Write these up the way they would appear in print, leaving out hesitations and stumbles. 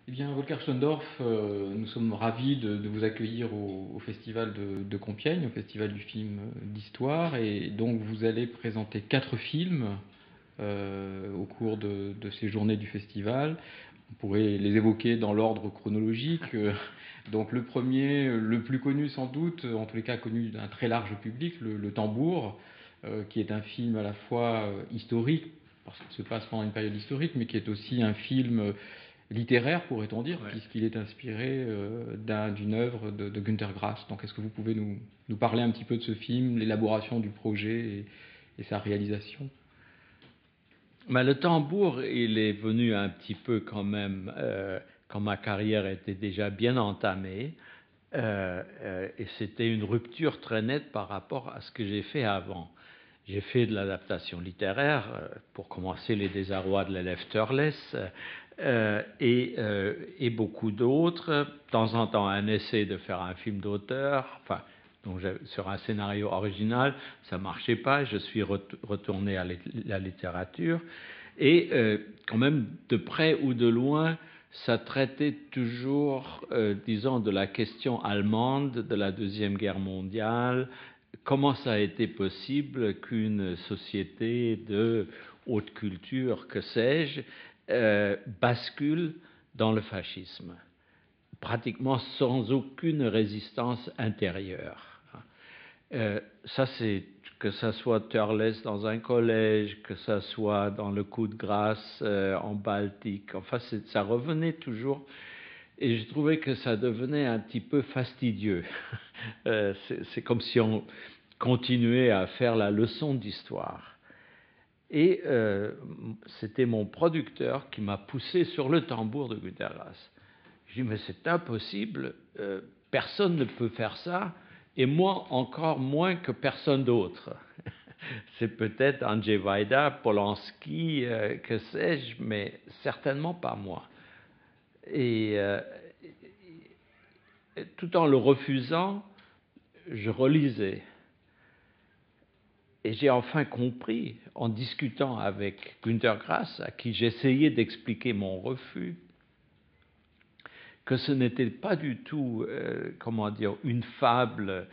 Eh bien, Volker Schlondorf, nous sommes ravis de vous accueillir au Festival de Compiègne, au Festival du film d'histoire. Et donc, vous allez présenter 4 films au cours de ces journées du festival. On pourrait les évoquer dans l'ordre chronologique. Donc, le premier, le plus connu sans doute, en tous les cas connu d'un très large public, le Tambour, qui est un film à la fois historique, parce qu'il se passe pendant une période historique, mais qui est aussi un film littéraire, pourrait-on dire, ouais, puisqu'il est inspiré d'une œuvre de Günter Grass. Donc, est-ce que vous pouvez nous parler un petit peu de ce film, l'élaboration du projet et sa réalisation? Mais le tambour, il est venu un petit peu quand même quand ma carrière était déjà bien entamée, et c'était une rupture très nette par rapport à ce que j'ai fait avant. J'ai fait de l'adaptation littéraire, pour commencer Les Désarrois de l'élève Turles, et beaucoup d'autres. De temps en temps, un essai de faire un film d'auteur, enfin, donc sur un scénario original, ça ne marchait pas. Je suis retourné à la littérature. Et quand même, de près ou de loin, ça traitait toujours, disons, de la question allemande de la Deuxième Guerre mondiale. Comment ça a été possible qu'une société de haute culture, que sais-je, bascule dans le fascisme, pratiquement sans aucune résistance intérieure. Ça, c'est que ça soit Turles dans un collège, que ça soit dans le coup de grâce en Baltique, enfin, ça revenait toujours. Et je trouvais que ça devenait un petit peu fastidieux. C'est comme si on continuait à faire la leçon d'histoire. Et c'était mon producteur qui m'a poussé sur le tambour de Günter Grass. Je dis, mais c'est impossible, personne ne peut faire ça, et moi encore moins que personne d'autre. C'est peut-être Andrzej Wajda, Polanski, que sais-je, mais certainement pas moi. Et tout en le refusant, je relisais. Et j'ai enfin compris, en discutant avec Günter Grass, à qui j'essayais d'expliquer mon refus, que ce n'était pas du tout, comment dire, une fable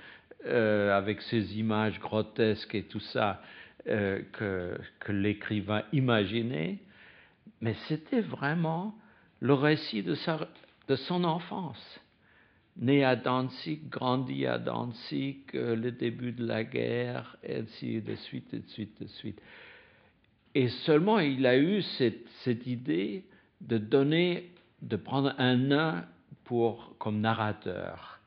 avec ces images grotesques et tout ça que l'écrivain imaginait, mais c'était vraiment le récit de son enfance. Né à Danzig, grandi à Danzig, le début de la guerre, et ainsi de suite, et de suite, de suite. Et seulement il a eu cette idée de prendre un nain comme narrateur.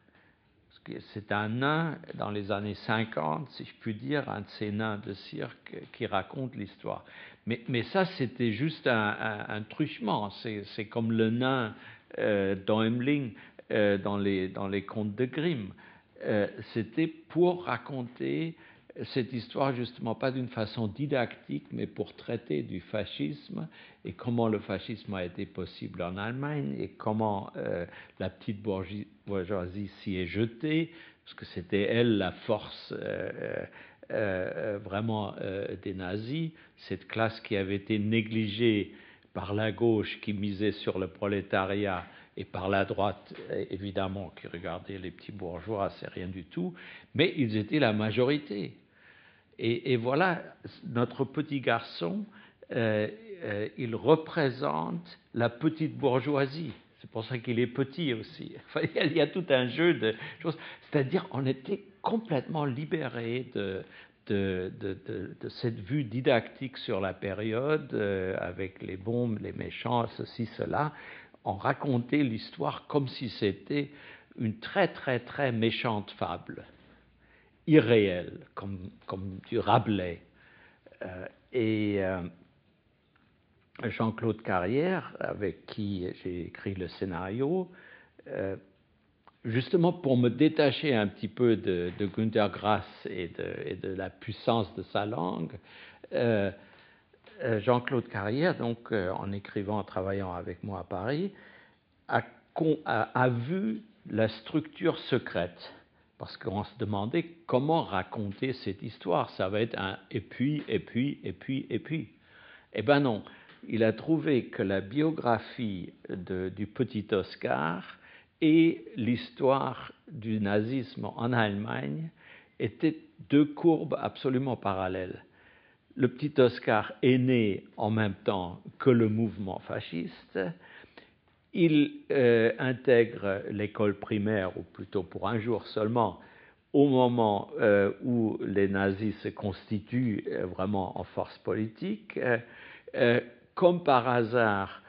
Parce que c'est un nain dans les années 50, si je puis dire, un de ces nains de cirque qui raconte l'histoire. Mais ça, c'était juste un truchement. C'est comme le nain d'Oemling dans les contes de Grimm. C'était pour raconter cette histoire justement pas d'une façon didactique, mais pour traiter du fascisme et comment le fascisme a été possible en Allemagne et comment la petite bourgeoisie s'y est jetée, parce que c'était elle la force vraiment des nazis, cette classe qui avait été négligée par la gauche qui misait sur le prolétariat et par la droite, évidemment, qui regardait les petits bourgeois, c'est rien du tout, mais ils étaient la majorité. Et voilà, notre petit garçon, il représente la petite bourgeoisie. C'est pour ça qu'il est petit aussi. Enfin, il y a tout un jeu de choses. C'est-à-dire, on était complètement libérés de cette vue didactique sur la période, avec les bons, les méchants, ceci, cela. On racontait l'histoire comme si c'était une très, très, très méchante fable. Irréel, comme du Rabelais. Et Jean-Claude Carrière, avec qui j'ai écrit le scénario, justement pour me détacher un petit peu de Günter Grass et de la puissance de sa langue, Jean-Claude Carrière, donc en écrivant, en travaillant avec moi à Paris, a vu la structure secrète. Parce qu'on se demandait comment raconter cette histoire. Ça va être un et puis. Eh ben non. il a trouvé que la biographie du petit Oscar et l'histoire du nazisme en Allemagne étaient deux courbes absolument parallèles. Le petit Oscar est né en même temps que le mouvement fasciste. Il intègre l'école primaire, ou plutôt pour un jour seulement, au moment où les nazis se constituent vraiment en force politique. Comme par hasard,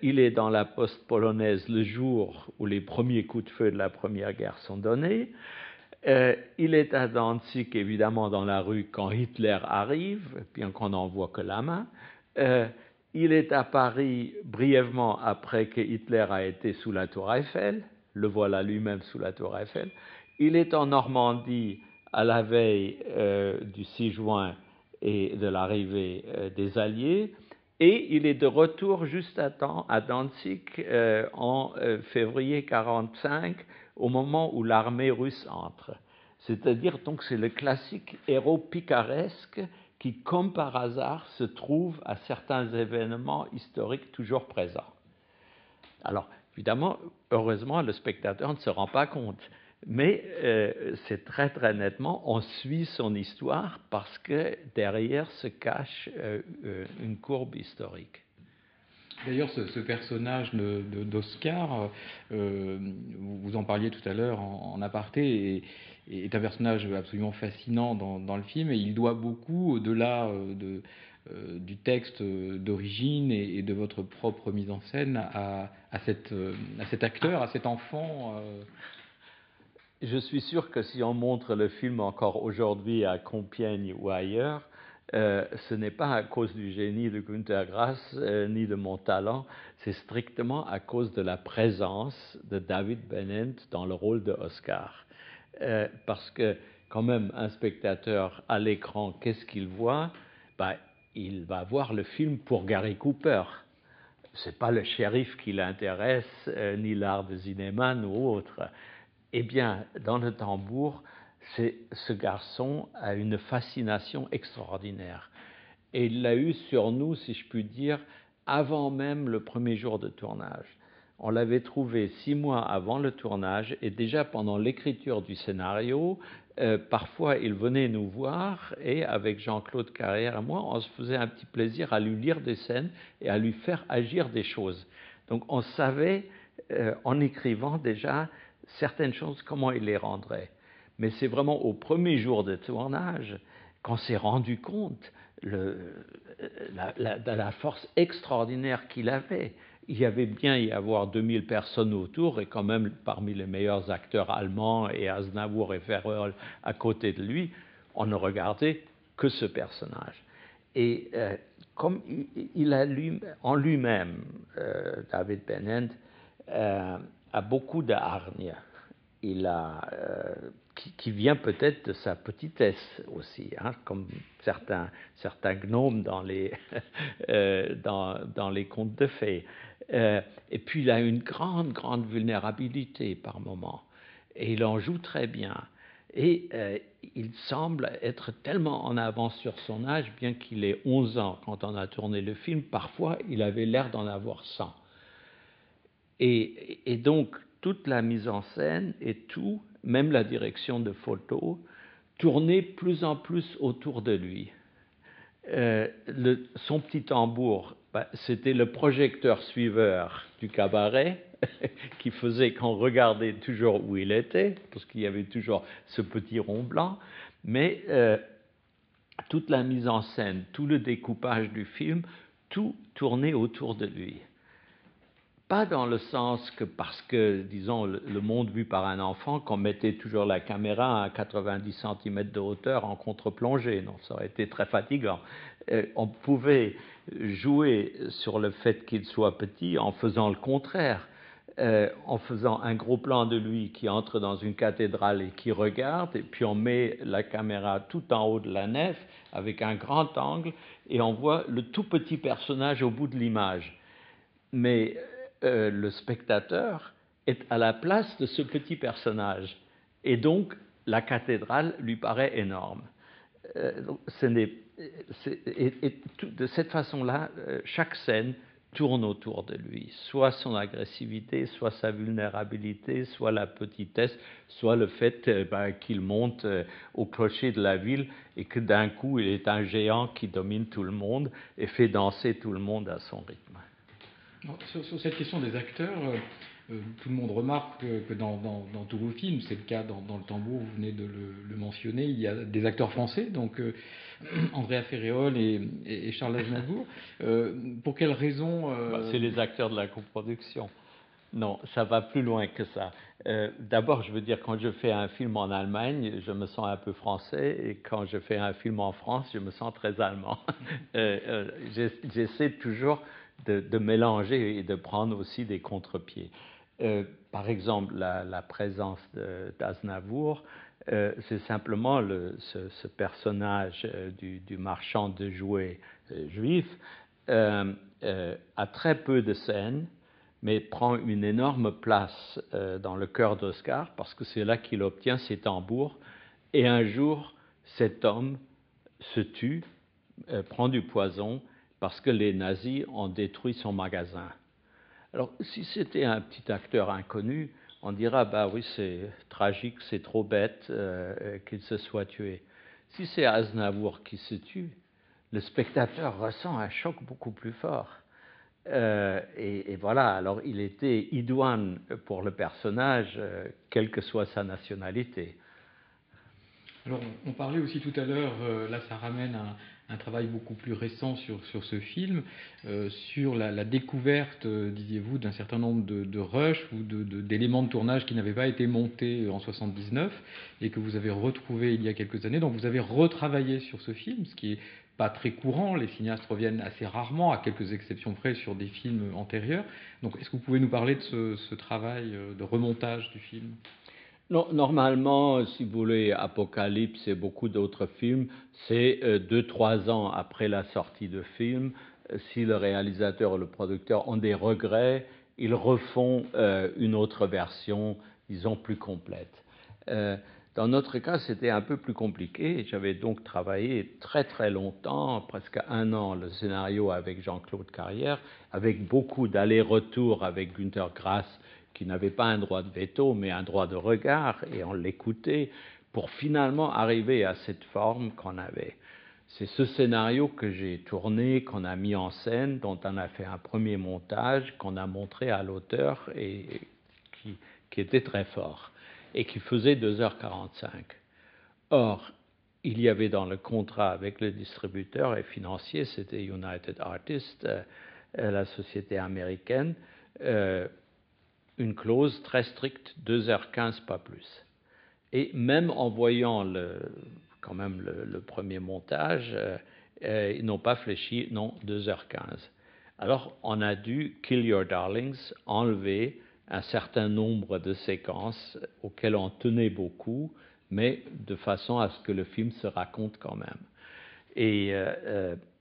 il est dans la poste polonaise le jour où les premiers coups de feu de la Première Guerre sont donnés. Il est à Danzig, évidemment, dans la rue quand Hitler arrive, bien qu'on n'en voit que la main. Il est à Paris brièvement après que Hitler a été sous la Tour Eiffel. Le voilà lui-même sous la Tour Eiffel. Il est en Normandie à la veille du 6 juin et de l'arrivée des Alliés. Et il est de retour juste à temps à Danzig en février 1945, au moment où l'armée russe entre. C'est-à-dire, donc, c'est le classique héros picaresque qui, comme par hasard, se trouve à certains événements historiques toujours présents. Alors, évidemment, heureusement, le spectateur ne se rend pas compte. Mais c'est très très nettement, on suit son histoire parce que derrière se cache une courbe historique. D'ailleurs, ce personnage d'Oscar, vous en parliez tout à l'heure en aparté, est un personnage absolument fascinant dans le film, et il doit beaucoup, au-delà du texte d'origine et de votre propre mise en scène, à cet acteur, à cet enfant. Je suis sûr que si on montre le film encore aujourd'hui à Compiègne ou ailleurs, ce n'est pas à cause du génie de Günter Grass ni de mon talent, c'est strictement à cause de la présence de David Bennett dans le rôle de Oscar. Parce que quand même, un spectateur à l'écran, qu'est-ce qu'il voit? Il va voir le film pour Gary Cooper. Ce n'est pas le shérif qui l'intéresse, ni l'art de Zinnemann ou autre. Eh bien, dans le tambour, ce garçon a une fascination extraordinaire. Et il l'a eu sur nous, si je puis dire, avant même le premier jour de tournage. On l'avait trouvé 6 mois avant le tournage, et déjà pendant l'écriture du scénario, parfois il venait nous voir, et avec Jean-Claude Carrière et moi, on se faisait un petit plaisir à lui lire des scènes et à lui faire agir des choses. Donc on savait, en écrivant déjà, certaines choses, comment il les rendrait. Mais c'est vraiment au premier jour de tournage qu'on s'est rendu compte de la force extraordinaire qu'il avait. Il y avait bien y avoir 2000 personnes autour, et quand même parmi les meilleurs acteurs allemands, et Aznavour et Ferrol à côté de lui, on ne regardait que ce personnage. Et comme il a en lui-même, David Bennett, a beaucoup de hargne. Qui vient peut-être de sa petitesse aussi, hein, comme certains gnomes dans les, dans les contes de fées. Et puis il a une grande vulnérabilité par moment, et il en joue très bien. Et il semble être tellement en avance sur son âge, bien qu'il ait 11 ans quand on a tourné le film, parfois il avait l'air d'en avoir 100. Et donc, toute la mise en scène et tout, même la direction de photo, tournait plus en plus autour de lui. Son petit tambour, c'était le projecteur suiveur du cabaret qui faisait qu'on regardait toujours où il était, parce qu'il y avait toujours ce petit rond blanc, mais toute la mise en scène, tout le découpage du film, tout tournait autour de lui. Pas dans le sens que parce que, disons, le monde vu par un enfant, qu'on mettait toujours la caméra à 90 cm de hauteur en contre-plongée. Non, ça aurait été très fatigant. On pouvait jouer sur le fait qu'il soit petit en faisant le contraire, en faisant un gros plan de lui qui entre dans une cathédrale et qui regarde, et puis on met la caméra tout en haut de la nef avec un grand angle, et on voit le tout petit personnage au bout de l'image. Mais le spectateur est à la place de ce petit personnage, et donc la cathédrale lui paraît énorme. de cette façon-là, chaque scène tourne autour de lui, soit son agressivité, soit sa vulnérabilité, soit la petitesse, soit le fait qu'il monte au clocher de la ville et que d'un coup il est un géant qui domine tout le monde et fait danser tout le monde à son rythme. Sur cette question des acteurs, tout le monde remarque que dans tous vos films, c'est le cas dans Le Tambour, vous venez de le mentionner, il y a des acteurs français, donc Andrea Ferréol et Charles Aznavour. Pour quelles raisons C'est les acteurs de la coproduction. Non, ça va plus loin que ça. D'abord, je veux dire, quand je fais un film en Allemagne, je me sens un peu français, et quand je fais un film en France, je me sens très allemand. J'essaie toujours de mélanger et de prendre aussi des contre-pieds. Par exemple, la présence d'Aznavour, c'est simplement ce personnage du marchand de jouets juif a très peu de scènes, mais prend une énorme place dans le cœur d'Oscar, parce que c'est là qu'il obtient ses tambours. Et un jour, cet homme se tue, prend du poison, parce que les nazis ont détruit son magasin. Alors, si c'était un petit acteur inconnu, on dira, bah oui, c'est tragique, c'est trop bête qu'il se soit tué. Si c'est Aznavour qui se tue, le spectateur ressent un choc beaucoup plus fort. Et voilà, alors il était idoine pour le personnage, quelle que soit sa nationalité. Alors, on parlait aussi tout à l'heure, là ça ramène un travail beaucoup plus récent sur ce film, sur la découverte, disiez-vous, d'un certain nombre de rushs ou d'éléments de tournage qui n'avaient pas été montés en 79 et que vous avez retrouvés il y a quelques années. Donc vous avez retravaillé sur ce film, ce qui est pas très courant, les cinéastes reviennent assez rarement, à quelques exceptions près, sur des films antérieurs. Donc est-ce que vous pouvez nous parler de ce travail de remontage du film ? Non, normalement, si vous voulez, Apocalypse et beaucoup d'autres films, c'est 2-3 ans après la sortie de film. Si le réalisateur ou le producteur ont des regrets, ils refont une autre version, disons, plus complète. Dans notre cas, c'était un peu plus compliqué. J'avais donc travaillé très très longtemps, presque 1 an, le scénario avec Jean-Claude Carrière, avec beaucoup d'allers-retours avec Günter Grass, qui n'avait pas un droit de veto, mais un droit de regard, et on l'écoutait, pour finalement arriver à cette forme qu'on avait. C'est ce scénario que j'ai tourné, qu'on a mis en scène, dont on a fait un premier montage, qu'on a montré à l'auteur, et qui était très fort, et qui faisait 2h45. Or, il y avait dans le contrat avec le distributeur et financier, c'était United Artists, la société américaine, une clause très stricte, 2h15, pas plus. Et même en voyant quand même le premier montage, ils n'ont pas fléchi, non, 2h15. Alors, on a dû, Kill Your Darlings, enlever un certain nombre de séquences auxquelles on tenait beaucoup, mais de façon à ce que le film se raconte quand même. Et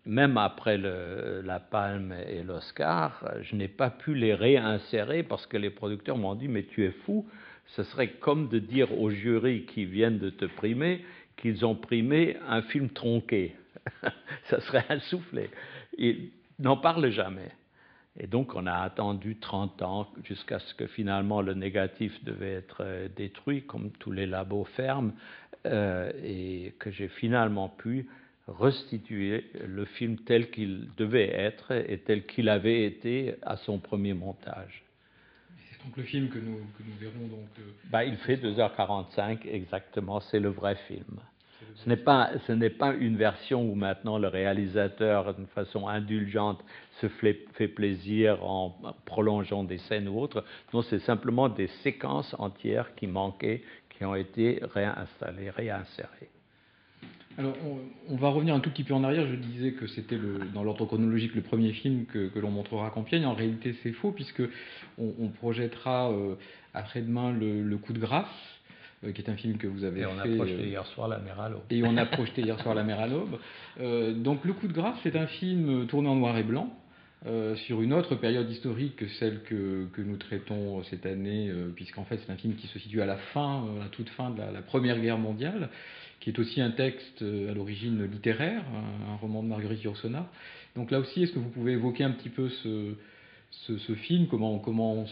même après la Palme et l'Oscar, je n'ai pas pu les réinsérer parce que les producteurs m'ont dit « mais tu es fou, ce serait comme de dire aux jurys qui viennent de te primer qu'ils ont primé un film tronqué. Ça serait un soufflet. » Ils n'en parlent jamais. Et donc on a attendu 30 ans jusqu'à ce que finalement le négatif devait être détruit, comme tous les labos ferment, et que j'ai finalement pu restituer le film tel qu'il devait être et tel qu'il avait été à son premier montage. C'est donc le film que nous verrons donc. Il fait 2h45 exactement, c'est le vrai film. Ce n'est pas une version où maintenant le réalisateur, d'une façon indulgente, se fait plaisir en prolongeant des scènes ou autres. Non, c'est simplement des séquences entières qui manquaient, qui ont été réinstallées, réinsérées. Alors, on va revenir un tout petit peu en arrière. Je disais que c'était dans l'ordre chronologique le premier film que l'on montrera à Compiègne. En réalité, c'est faux, puisque on projettera après-demain le Coup de grâce, qui est un film que vous avez fait. Et on a projeté hier soir La Mer à l'aube. Et on a projeté hier soir La Mer à l'aube. Donc, le Coup de grâce, c'est un film tourné en noir et blanc, sur une autre période historique que celle que nous traitons cette année, puisqu'en fait, c'est un film qui se situe à la toute fin de la Première Guerre mondiale. qui est aussi un texte à l'origine littéraire, un roman de Marguerite Yourcenar. Donc là aussi, est-ce que vous pouvez évoquer un petit peu ce film, comment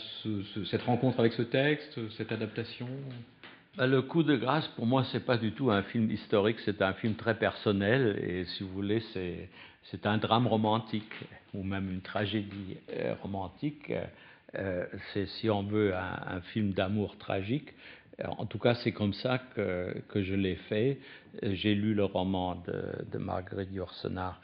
cette rencontre avec ce texte, cette adaptation? Le Coup de grâce, pour moi, c'est pas du tout un film historique, c'est un film très personnel, et si vous voulez, c'est un drame romantique, ou même une tragédie romantique. C'est, si on veut, un film d'amour tragique. En tout cas, c'est comme ça que je l'ai fait. J'ai lu le roman de Marguerite Yourcenar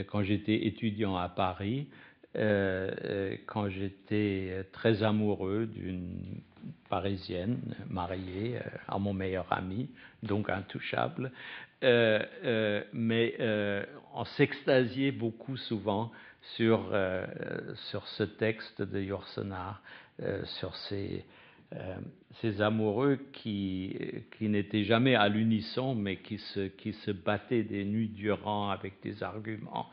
quand j'étais étudiant à Paris, quand j'étais très amoureux d'une Parisienne mariée à mon meilleur ami, donc intouchable. Mais on s'extasiait beaucoup souvent sur ce texte de Yourcenar, sur ces amoureux qui n'étaient jamais à l'unisson, mais qui se battaient des nuits durant avec des arguments.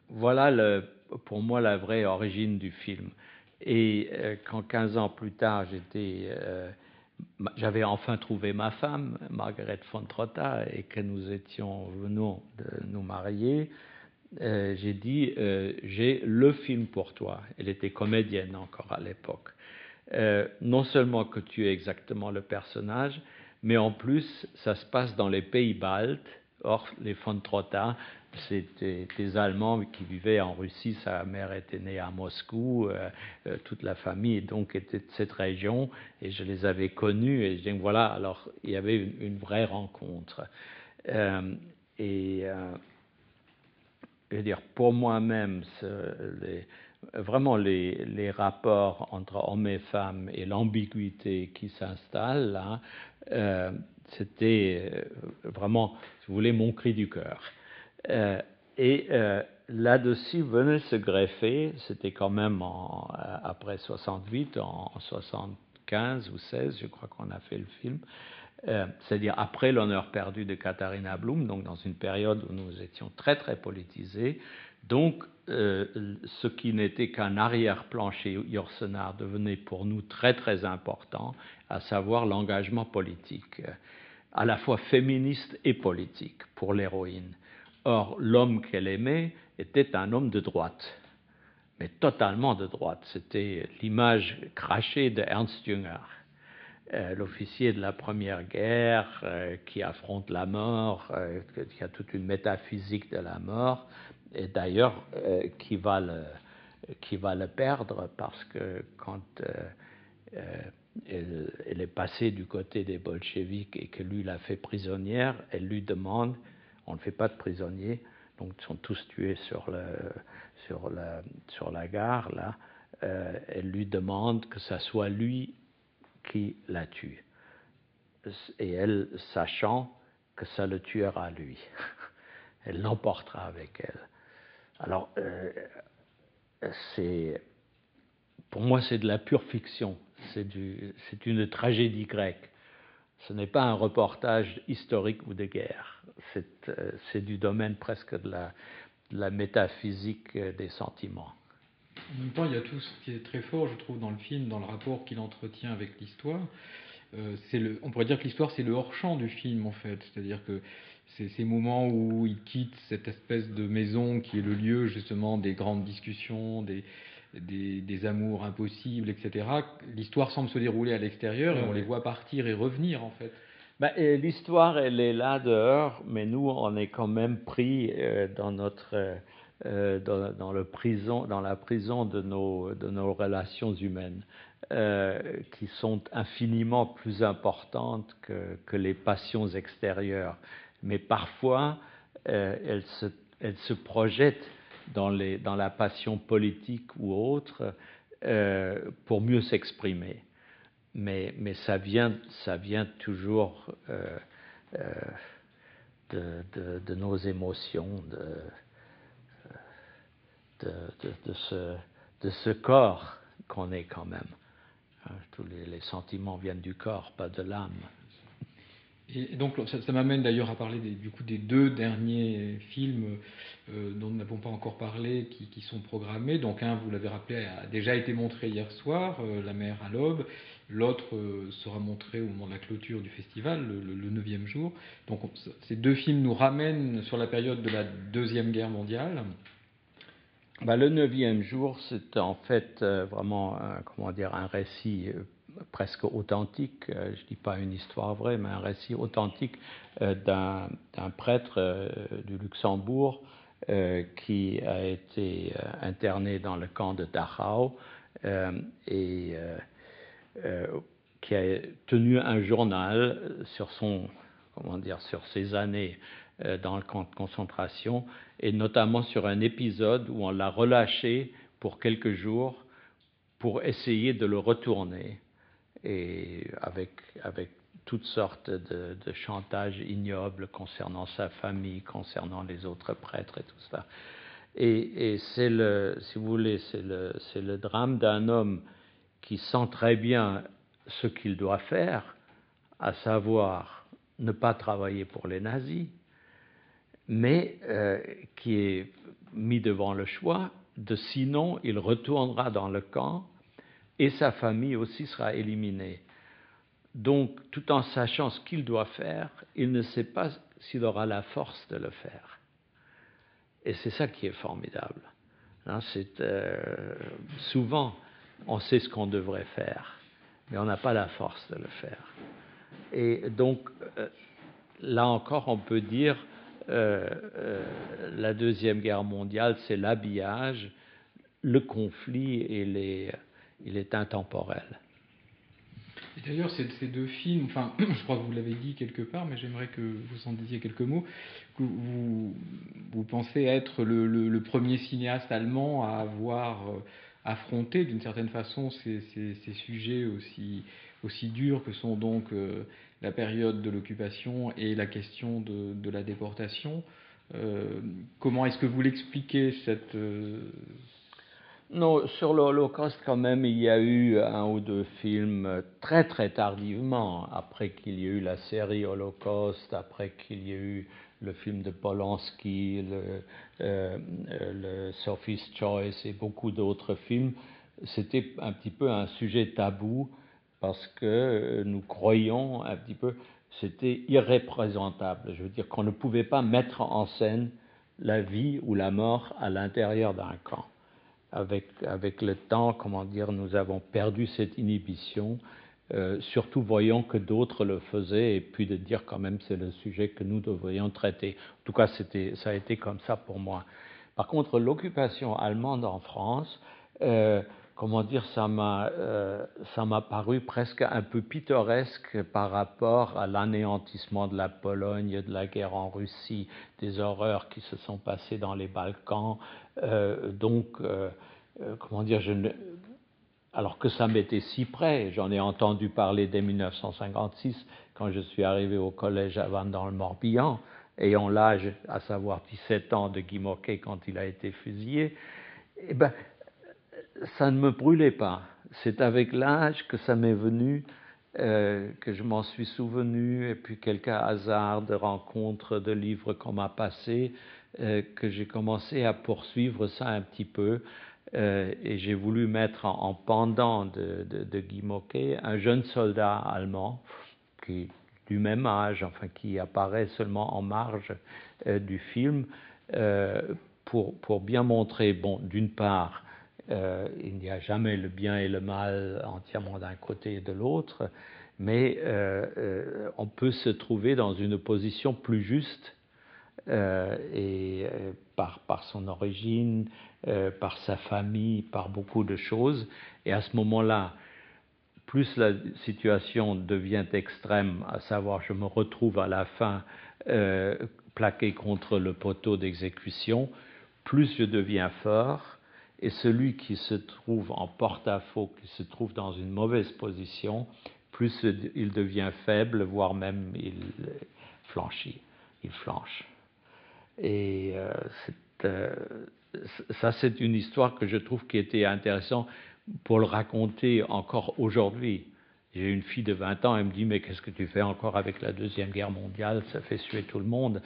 Voilà pour moi la vraie origine du film. Et quand 15 ans plus tard, j'avais enfin trouvé ma femme, Margaret von Trotta, et que nous venons de nous marier, j'ai dit j'ai le film pour toi. Elle était comédienne encore à l'époque. Non seulement que tu es exactement le personnage, mais en plus ça se passe dans les pays baltes. Or, les von Trotta, c'était des Allemands qui vivaient en Russie. Sa mère était née à Moscou, toute la famille donc était de cette région, et je les avais connus, et je dis voilà, alors il y avait une vraie rencontre. Je veux dire, pour moi-même, vraiment les rapports entre hommes et femmes et l'ambiguïté qui s'installe là, c'était vraiment, si vous voulez, mon cri du cœur. Là-dessus venait se greffer, c'était quand même après 68, en 75 ou 16, je crois qu'on a fait le film, c'est-à-dire après l'honneur perdu de Katharina Blum, donc dans une période où nous étions très très politisés. Donc ce qui n'était qu'un arrière-plan chez Yourcenar devenait pour nous très très important, à savoir l'engagement politique, à la fois féministe et politique pour l'héroïne. Or, l'homme qu'elle aimait était un homme de droite, mais totalement de droite. C'était l'image crachée de Ernst Jünger, l'officier de la Première Guerre qui affronte la mort, qui a toute une métaphysique de la mort, et d'ailleurs qui va le perdre parce que quand elle est passée du côté des bolcheviks et que lui l'a fait prisonnière, elle lui demande, on ne fait pas de prisonniers, donc ils sont tous tués sur la gare là, elle lui demande que ça soit lui qui la tue. Et elle, sachant que ça le tuera lui, elle l'emportera avec elle. Alors, pour moi, c'est de la pure fiction. C'est une tragédie grecque. Ce n'est pas un reportage historique ou de guerre. C'est du domaine presque de la métaphysique des sentiments. En même temps, il y a tout ce qui est très fort, je trouve, dans le film, dans le rapport qu'il entretient avec l'histoire. On pourrait dire que l'histoire, c'est le hors-champ du film, en fait. C'est-à-dire que c'est ces moments où il quitte cette espèce de maison qui est le lieu, justement, des grandes discussions, des amours impossibles, etc. L'histoire semble se dérouler à l'extérieur et on les voit partir et revenir, en fait. L'histoire, elle est là dehors, mais nous, on est quand même pris dans la prison de nos relations humaines, qui sont infiniment plus importantes que les passions extérieures. Mais parfois, elles se projettent dans la passion politique ou autre pour mieux s'exprimer. Mais ça vient toujours de nos émotions, de ce corps qu'on est quand même. Tous les sentiments viennent du corps, pas de l'âme. Et donc ça m'amène d'ailleurs à parler des deux derniers films dont nous n'avons pas encore parlé, qui sont programmés. Donc un, vous l'avez rappelé, a déjà été montré hier soir, La mer à l'aube. L'autre sera montré au moment de la clôture du festival, le 9e jour. Donc ces deux films nous ramènent sur la période de la Deuxième Guerre mondiale. Le 9e jour, c'est en fait vraiment un récit presque authentique, je ne dis pas une histoire vraie, mais un récit authentique d'un prêtre du Luxembourg qui a été interné dans le camp de Dachau et qui a tenu un journal sur sur ses années dans le camp de concentration, et notamment sur un épisode où on l'a relâché pour quelques jours pour essayer de le retourner, et avec toutes sortes de chantages ignobles concernant sa famille, concernant les autres prêtres et tout ça. Et c'est si vous voulez, c'est le drame d'un homme qui sent très bien ce qu'il doit faire, à savoir ne pas travailler pour les nazis, mais qui est mis devant le choix de sinon il retournera dans le camp et sa famille aussi sera éliminée. Donc, tout en sachant ce qu'il doit faire, il ne sait pas s'il aura la force de le faire. Et c'est ça qui est formidable. Souvent, on sait ce qu'on devrait faire, mais on n'a pas la force de le faire. Et donc, là encore, on peut dire la Deuxième Guerre mondiale, c'est l'habillage, le conflit, il est intemporel. Et d'ailleurs, ces deux films, enfin, je crois que vous l'avez dit quelque part, mais j'aimerais que vous en disiez quelques mots, que vous pensez être le premier cinéaste allemand à avoir affronté d'une certaine façon ces sujets aussi durs que sont donc la période de l'occupation et la question de la déportation. Comment est-ce que vous l'expliquez cette... Non, sur l'Holocauste, quand même, il y a eu un ou deux films très très tardivement, après qu'il y ait eu la série Holocauste, après qu'il y ait eu le film de Polanski, le Sophie's Choice et beaucoup d'autres films. C'était un petit peu un sujet tabou parce que nous croyions un petit peu, c'était irréprésentable. Je veux dire qu'on ne pouvait pas mettre en scène la vie ou la mort à l'intérieur d'un camp. Avec le temps, nous avons perdu cette inhibition, surtout voyant que d'autres le faisaient, et puis de dire quand même c'est le sujet que nous devrions traiter. En tout cas, ça a été comme ça pour moi. Par contre, l'occupation allemande en France, ça m'a paru presque un peu pittoresque par rapport à l'anéantissement de la Pologne, de la guerre en Russie, des horreurs qui se sont passées dans les Balkans. Alors que ça m'était si près, j'en ai entendu parler dès 1956, quand je suis arrivé au collège à Vannes dans le Morbihan, ayant l'âge, à savoir 17 ans, de Guy Môquet quand il a été fusillé. Ça ne me brûlait pas. C'est avec l'âge que ça m'est venu, que je m'en suis souvenu, et puis quelques hasards de rencontres, de livres qu'on m'a passés, que j'ai commencé à poursuivre ça un petit peu, et j'ai voulu mettre en pendant de Guy Môquet un jeune soldat allemand qui est du même âge, qui apparaît seulement en marge du film, pour bien montrer, d'une part, il n'y a jamais le bien et le mal entièrement d'un côté et de l'autre, mais on peut se trouver dans une position plus juste, par son origine, par sa famille, par beaucoup de choses. Et à ce moment-là, plus la situation devient extrême, à savoir je me retrouve à la fin plaqué contre le poteau d'exécution, plus je deviens fort, et celui qui se trouve en porte-à-faux, qui se trouve dans une mauvaise position, plus il devient faible, voire même il flanche. Et ça, c'est une histoire que je trouve qui était intéressante pour le raconter encore aujourd'hui. J'ai une fille de 20 ans, elle me dit « Mais qu'est-ce que tu fais encore avec la Deuxième Guerre mondiale? Ça fait suer tout le monde. »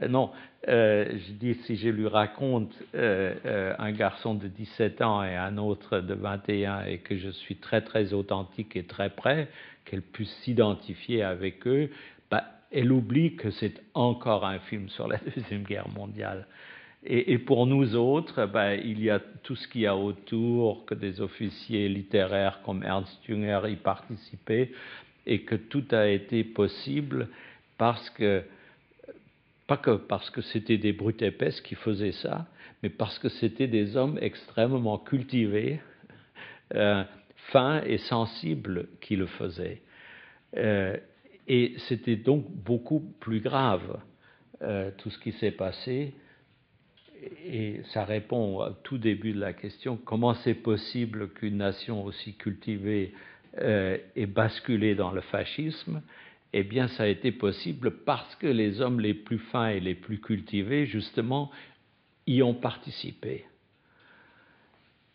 Non, je dis, si je lui raconte un garçon de 17 ans et un autre de 21 et que je suis très très authentique et très près, qu'elle puisse s'identifier avec eux, bah, elle oublie que c'est encore un film sur la Deuxième Guerre mondiale. Et pour nous autres, ben, il y a tout ce qu'il y a autour, que des officiers littéraires comme Ernst Jünger y participaient, et que tout a été possible parce que, pas que parce que c'était des brutes épaisses qui faisaient ça, mais parce que c'était des hommes extrêmement cultivés, fins et sensibles qui le faisaient. Et c'était donc beaucoup plus grave, tout ce qui s'est passé. Et ça répond au tout début de la question, comment c'est possible qu'une nation aussi cultivée ait basculé dans le fascisme? Eh bien, ça a été possible parce que les hommes les plus fins et les plus cultivés, justement, y ont participé.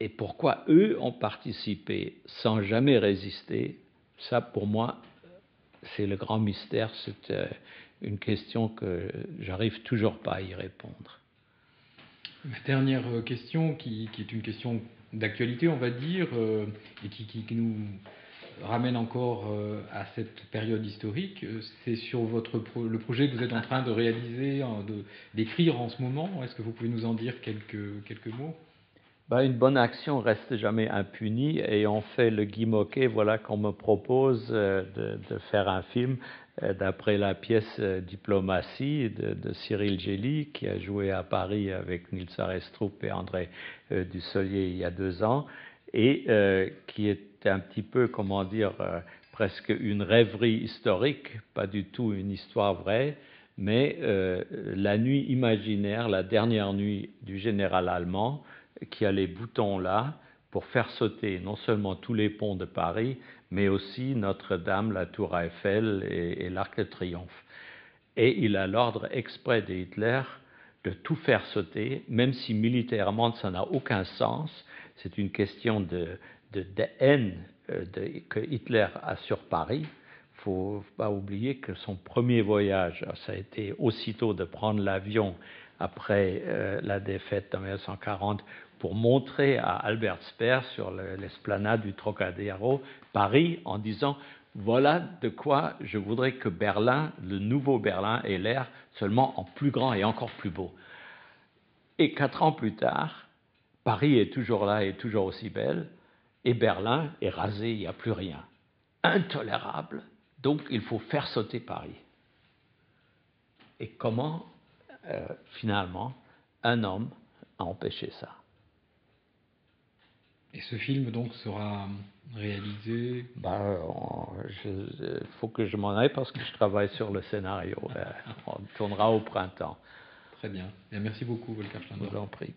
Et pourquoi eux ont participé sans jamais résister? Ça, pour moi, c'est le grand mystère. C'est une question que j'arrive toujours pas à y répondre. Ma dernière question, qui est une question d'actualité, on va dire, et qui nous ramène encore à cette période historique, c'est sur le projet que vous êtes en train de réaliser, d'écrire en ce moment. Est-ce que vous pouvez nous en dire quelques mots? Ben, une bonne action reste jamais impunie, et on fait le Guy Môquet, voilà qu'on me propose de faire un film d'après la pièce Diplomatie de Cyril Gély, qui a joué à Paris avec Nils Arestrup et André Dussolier il y a 2 ans, et qui est un petit peu, comment dire, presque une rêverie historique, pas du tout une histoire vraie, mais la nuit imaginaire, la dernière nuit du général allemand, qui a les boutons là pour faire sauter non seulement tous les ponts de Paris, mais aussi Notre-Dame, la Tour Eiffel et l'Arc de Triomphe. Et il a l'ordre exprès de Hitler de tout faire sauter, même si militairement ça n'a aucun sens. C'est une question de haine que Hitler a sur Paris. Il ne faut pas oublier que son premier voyage, ça a été aussitôt de prendre l'avion après la défaite en 1940 pour montrer à Albert Speer sur l'esplanade du Trocadéro Paris en disant « Voilà de quoi je voudrais que Berlin, le nouveau Berlin, ait l'air, seulement en plus grand et encore plus beau. » Et 4 ans plus tard, Paris est toujours là et toujours aussi belle, et Berlin est rasé, il n'y a plus rien. Intolérable, donc il faut faire sauter Paris. Et comment, finalement, un homme a empêché ça? Et ce film, donc, sera réalisé? Il faut que je m'en aille parce que je travaille sur le scénario. On tournera au printemps. Très bien. Et merci beaucoup, Volker Schlender. Je vous en prie.